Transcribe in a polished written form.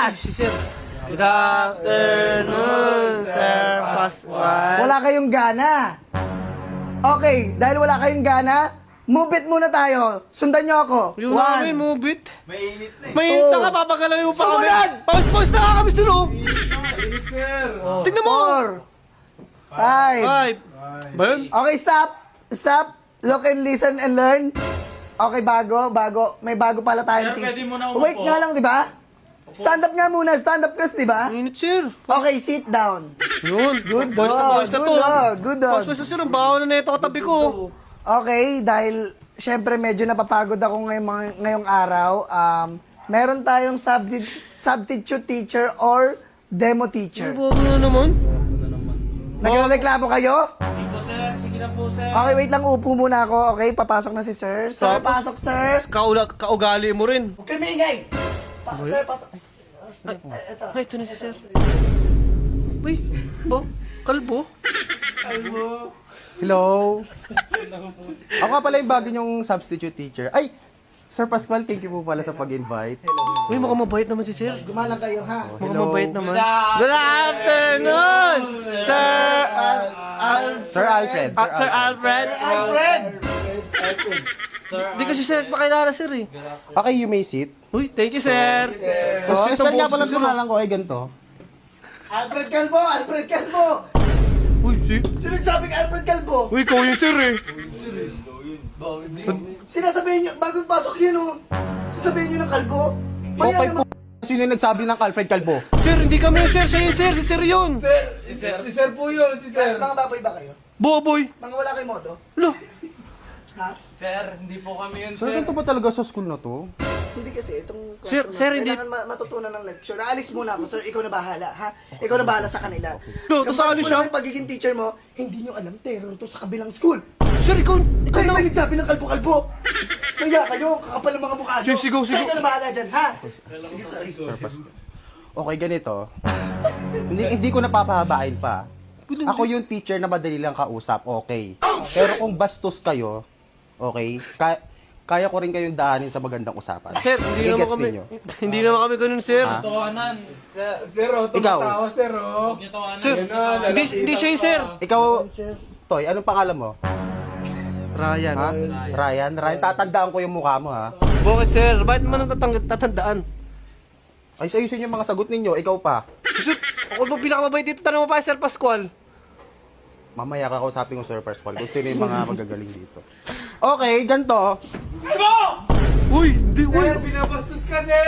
Si Sir. Good afternoon, Sir Pascual. Wala kayong gana. Okay, dahil wala kayong gana, move it muna tayo. Sundan nyo ako. Yung namin, move it. Mainit na eh. Mainit na Oh. ka, papagalawin mo pa kami. Sumunod! Pause na nga kami, Sir. Oh. Tingnan mo. 4, 5. Five. Ba yun? Okay, stop. Stop. Look and listen and learn. Okay, bago. May bago pala tayong Sir, pwede mo na Wait umupo. nga lang, di ba? Stand up nga muna. Stand up class, di ba? Mainit, Sir. Okay, sit down. Yun. Good Boys na dog, boys na good to. dog, good dog. Pause, Sir. Ang baho na ito katabi ko. Okay, dahil syempre medyo napapagod ako ngayong araw. Meron tayong substitute teacher or demo teacher. Ang bago na naman. Nagreklamo kayo? Hindi po sir, sige na po sir. Okay, wait lang. Upo muna ako. Okay, papasok na si sir. Sir, pasok, sir. Kaugali mo rin. Huwag kayo maingay. Sir, pasok. Ito. Ay, ito na si Sir. Uy, oh, kalbo. Hello? Ako nga pala yung bago niyong substitute teacher. Ay! Sir Pascual, thank you po pala sa pag-invite. Uy, mukhang mabait naman si Sir. Gumalang kayo, ha? Mukhang Hello. mabait naman. Good afternoon, Sir Sir Alfred. Sir Alfred. Alfred! Hindi kasi Sir pakilala, Sir eh. Okay, you may sit. Uy, thank you, Sir. So, Sweet spell ang nga pala boses, ang pangalan ko ay ganito. Alfred Calvo! Alfred Calvo! Uy, si... Sino nagsabing Alfred Calvo? Uy, ikaw yung Sir eh. Sinasabihin niyo, bago pasok yun, oh. Sasabihin niyo ng Calvo? Maya Okay naman. po. Sino yung nagsabi ng Alfred Calvo? Sir, hindi kami yung Sir. Siya yung Sir. Si Sir yun. Class, mga baboy ba kayo? Boboy. Mga wala kayong moto? Lo. Ha? Sir, hindi po kami yun Sir, sir. ganito ba talaga sa school na to? Hindi kasi, itong Sir, classroom sir, na- hindi- kailangan matutunan ng lecture. Naalis muna ako, sir. Ikaw na bahala, ha? Ikaw na bahala sa kanila. No, tapos Kapag ano mo siya? lang yung pagiging teacher mo, hindi nyo alam, terror to sa kabilang school. Sir, ikaw Kayo na. may nagsabi ng kalbo-kalbo. Kaya kayo, kakapal ng mga mukha nyo. Sige, sigaw. Sir, ikaw na bahala dyan, ha? Sige, sorry. Sir Pascual. Okay, ganito. hindi ko napapahabain pa. Ako yung teacher na madali lang kausap, okay. Pero kung bastos kayo, okay, kaya ko rin kayong daanin sa magandang usapan. Sir, hindi naman Gets kami. ninyo? Hindi naman kami ganun, Sir. Tawanan. Sir, Ikaw, huwag niyo tawanan. Sir, hindi siya yung Sir. ikaw, Toy, anong pangalan mo? Ryan. Ha? Ryan? Ryan, tatandaan ko yung mukha mo, ha? Bakit, Sir? Bakit naman ang tatandaan? Ay, ayusin yung mga sagot ninyo, ikaw pa. Sir, ako ba pinakamabait dito? Tanong mo pa, Sir Pascual. Mamaya kakausapin ko, Sir Pascual, kung sino yung mga magagaling dito. Okay, ganito. Uy, di, uy. Pinabastos kasi!